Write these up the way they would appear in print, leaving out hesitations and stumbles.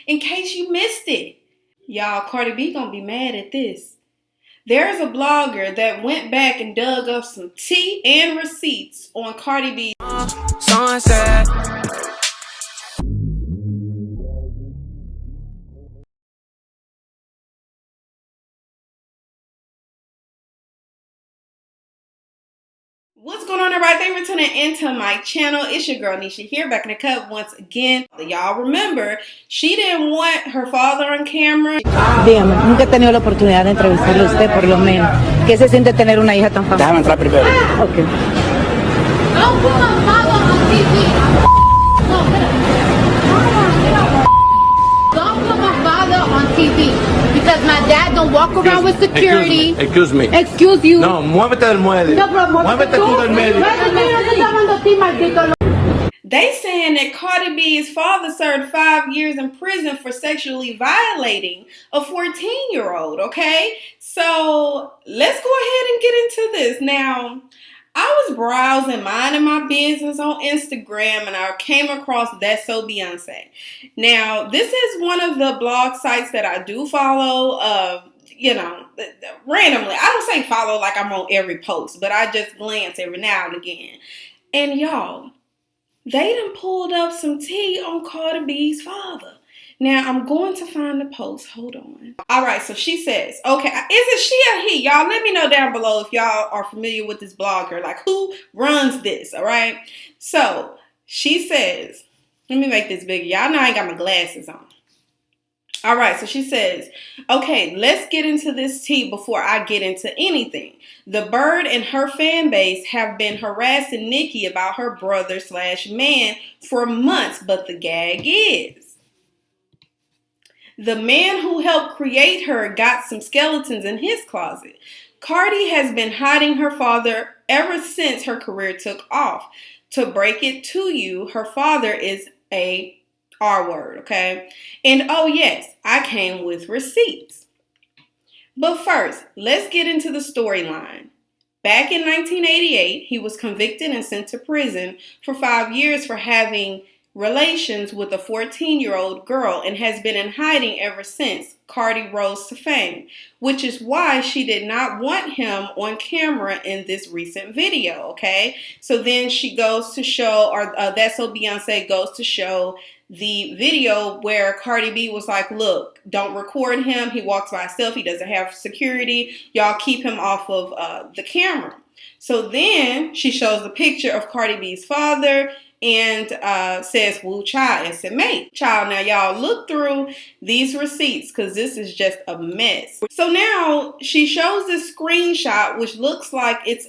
in case you missed it. Y'all, Cardi B gonna be mad at this. There's a blogger that went back and dug up some tea and receipts on Cardi B. Sunset. What's going on, everybody? Thank you for tuning into my channel. It's your girl Nesha here, back in the cut once again. Y'all remember, she didn't want her father on camera. Dígame, nunca he tenido la oportunidad de entrevistarle a usted, por lo menos. ¿Qué se siente tener una hija tan famosa? Déjame entrar primero. Ok. Don't put my father on TV. Don't put my father on TV. Because my dad don't walk around with security. Excuse me. Excuse you. No, muévete del muelle. No, pero muévete tú del medio. They saying that Cardi B's father served 5 years in prison for sexually violating a 14-year-old, okay? So let's go ahead and get into this. Now, I was browsing, minding my business on Instagram, and I came across Thatssobeyonce. Now, this is one of the blog sites that I do follow, randomly. I don't say follow like I'm on every post, but I just glance every now and again. And y'all, they done pulled up some tea on Cardi B's father. Now, I'm going to find the post. Hold on. All right, so she says, okay, is it she or he? Y'all let me know down below if y'all are familiar with this blogger. Like, who runs this, all right? So, she says, let me make this bigger. Y'all know I ain't got my glasses on. All right, so she says, okay, let's get into this tea before I get into anything. The Bird and her fan base have been harassing Nicki about her brother/man for months, but the gag is, the man who helped create her got some skeletons in his closet. Cardi has been hiding her father ever since her career took off. To break it to you, her father is a R word, okay? And oh yes, I came with receipts. But first, let's get into the storyline. Back in 1988, he was convicted and sent to prison for 5 years for having relations with a 14-year-old girl and has been in hiding ever since Cardi rose to fame, which is why she did not want him on camera in this recent video, okay? So then she goes to show, or Thatssobeyonce goes to show the video where Cardi B was like, look, don't record him. He walks by himself. He doesn't have security. Y'all keep him off of the camera. So then she shows the picture of Cardi B's father and says, woo child, it's a mate. Child, now y'all look through these receipts because this is just a mess. So now she shows this screenshot, which looks like it's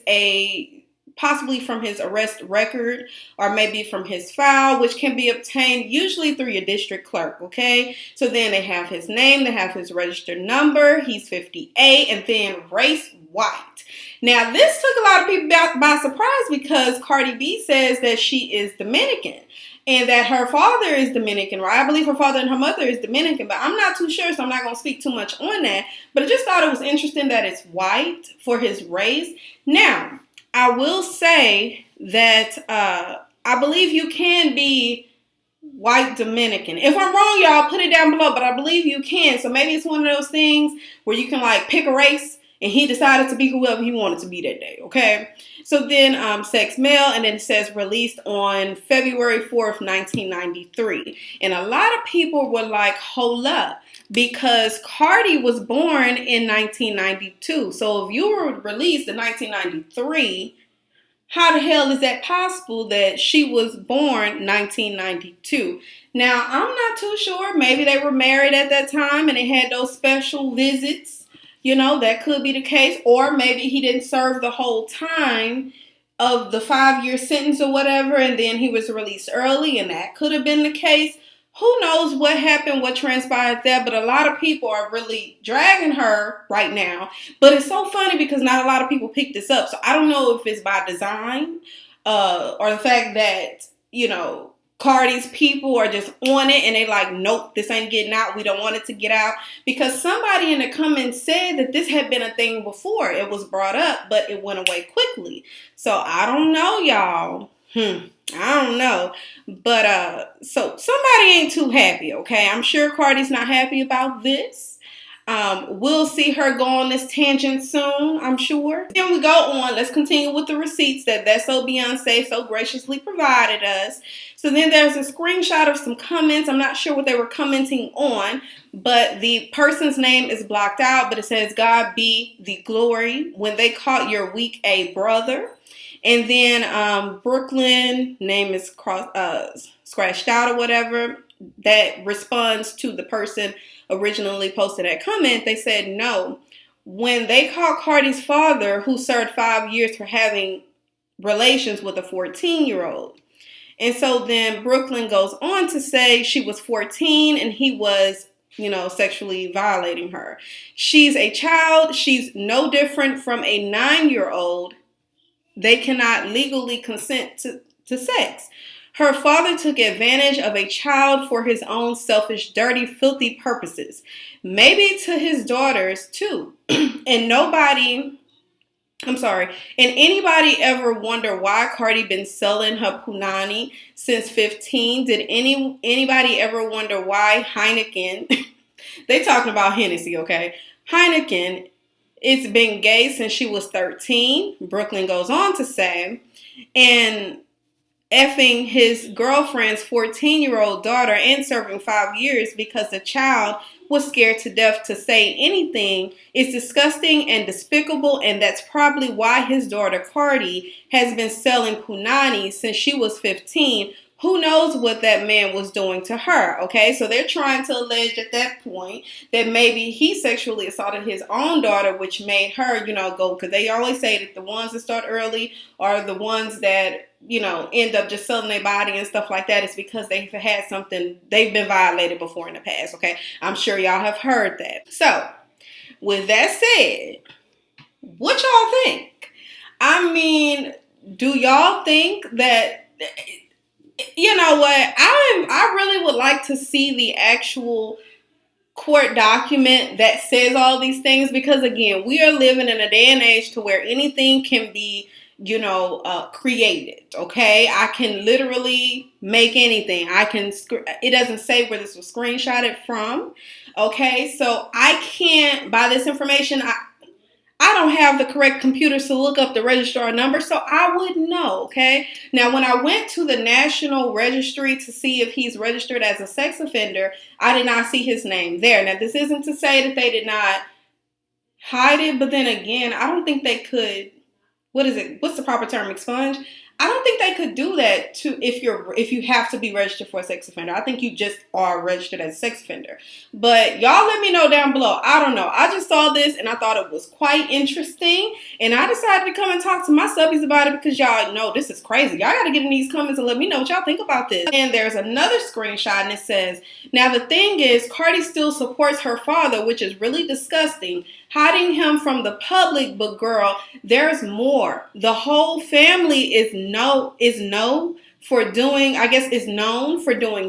possibly from his arrest record or maybe from his file, which can be obtained usually through your district clerk, okay? So then they have his name, they have his registered number, he's 58, and then race white. Now, this took a lot of people by surprise because Cardi B says that she is Dominican and that her father is Dominican, right? I believe her father and her mother is Dominican, but I'm not too sure, so I'm not going to speak too much on that. But I just thought it was interesting that it's white for his race. Now, I will say that I believe you can be white Dominican. If I'm wrong, y'all, put it down below, but I believe you can. So maybe it's one of those things where you can like pick a race and he decided to be whoever he wanted to be that day, okay? So then sex male, and then it says released on February 4th, 1993. And a lot of people were like, hold up, because Cardi was born in 1992. So if you were released in 1993, how the hell is that possible that she was born 1992? Now, I'm not too sure. Maybe they were married at that time and they had those special visits. You know, that could be the case. Or maybe he didn't serve the whole time of the 5-year sentence or whatever, and then he was released early, and that could have been the case. Who knows what happened, what transpired there, but a lot of people are really dragging her right now. But it's so funny because not a lot of people pick this up. So I don't know if it's by design or the fact that, you know, Cardi's people are just on it and they like, nope, this ain't getting out. We don't want it to get out. Because somebody in the comments said that this had been a thing before. It was brought up, but it went away quickly. So I don't know, y'all. I don't know. But so somebody ain't too happy, okay? I'm sure Cardi's not happy about this. We'll see her go on this tangent soon, I'm sure. Then we go on. Let's continue with the receipts that Thatssobeyonce so graciously provided us. So then there's a screenshot of some comments. I'm not sure what they were commenting on, but the person's name is blocked out, but it says, God be the glory when they caught your weak A brother. And then Brooklyn, name is scratched out or whatever, that responds to the person originally posted that comment. They said, no, when they caught Cardi's father, who served 5 years for having relations with a 14-year-old. And so then Brooklyn goes on to say she was 14 and he was, sexually violating her. She's a child. She's no different from a 9-year-old. They cannot legally consent to sex. Her father took advantage of a child for his own selfish, dirty, filthy purposes. Maybe to his daughters too. And anybody ever wonder why Cardi been selling her punani since 15? Did anybody ever wonder why Heineken, they talking about Hennessy, okay? Heineken, it's been gay since she was 13, Brooklyn goes on to say, and effing his girlfriend's 14-year-old daughter and serving 5 years because the child was scared to death to say anything is disgusting and despicable, and that's probably why his daughter Cardi has been selling punani since she was 15. Who knows what that man was doing to her, okay? So they're trying to allege at that point that maybe he sexually assaulted his own daughter, which made her, go, because they always say that the ones that start early are the ones that, end up just selling their body and stuff like that. It's because they've had something, they've been violated before in the past, okay? I'm sure y'all have heard that. So, with that said, what y'all think? I mean, do y'all think that... You know what? I really would like to see the actual court document that says all these things, because again, we are living in a day and age to where anything can be, created. Okay, I can literally make anything. It doesn't say where this was screenshotted from. Okay, so I can't buy this information. I don't have the correct computers to look up the registrar number, so I wouldn't know, okay? Now, when I went to the National Registry to see if he's registered as a sex offender, I did not see his name there. Now, this isn't to say that they did not hide it, but then again, I don't think they could, what's the proper term, expunge? I don't think they could do that if you have to be registered for a sex offender. I think you just are registered as a sex offender. But y'all let me know down below. I don't know. I just saw this and I thought it was quite interesting. And I decided to come and talk to my subbies about it because y'all know this is crazy. Y'all got to get in these comments and let me know what y'all think about this. And there's another screenshot and it says, now the thing is, Cardi still supports her father, which is really disgusting. Hiding him from the public, but girl, there's more. The whole family is known for doing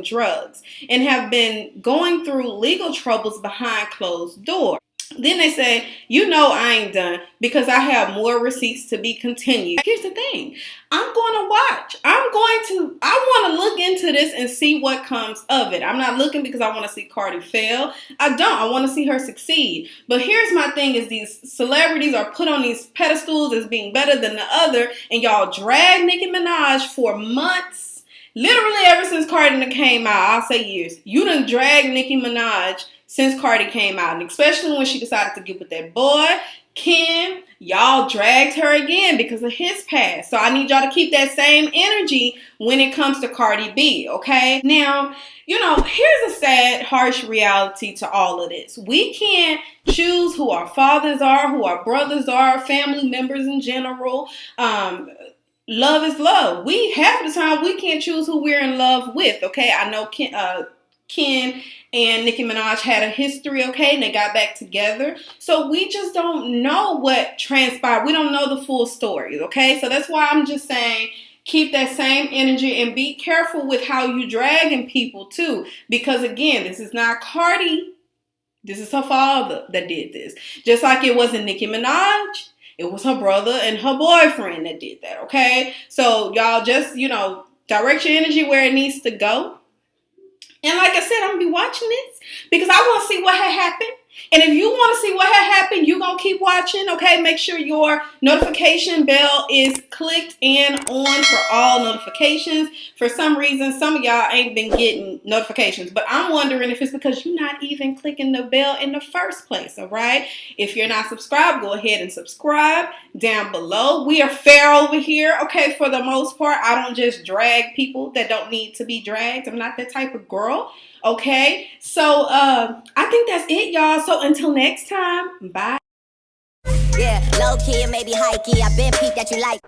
drugs and have been going through legal troubles behind closed doors. Then they say, I ain't done because I have more receipts to be continued. Here's the thing. I'm going to watch. I want to look into this and see what comes of it. I'm not looking because I want to see Cardi fail. I want to see her succeed. But here's my thing is these celebrities are put on these pedestals as being better than the other, and y'all drag Nicki Minaj for months. Literally ever since Cardi came out, I'll say years. You done drag Nicki Minaj since Cardi came out, and especially when she decided to get with that boy, Kim, y'all dragged her again because of his past. So I need y'all to keep that same energy when it comes to Cardi B, okay? Now, here's a sad, harsh reality to all of this. We can't choose who our fathers are, who our brothers are, family members in general. Love is love. Half the time, we can't choose who we're in love with, okay? I know Ken and Nicki Minaj had a history, okay, and they got back together. So we just don't know what transpired. We don't know the full story, okay? So that's why I'm just saying keep that same energy and be careful with how you dragging people too. Because again, this is not Cardi. This is her father that did this. Just like it wasn't Nicki Minaj. It was her brother and her boyfriend that did that, okay? So y'all just, Direct your energy where it needs to go. And like I said, I'm going to be watching this because I want to see what had happened. And if you want to see what had happened, you're going to keep watching, okay? Make sure your notification bell is clicked and on for all notifications. For some reason, some of y'all ain't been getting notifications, but I'm wondering if it's because you're not even clicking the bell in the first place, all right? If you're not subscribed, go ahead and subscribe down below. We are fair over here, okay? For the most part, I don't just drag people that don't need to be dragged. I'm not that type of girl. Okay, so I think that's it, y'all. So until next time, bye. Yeah, low key and maybe high key. I been peeped that you like.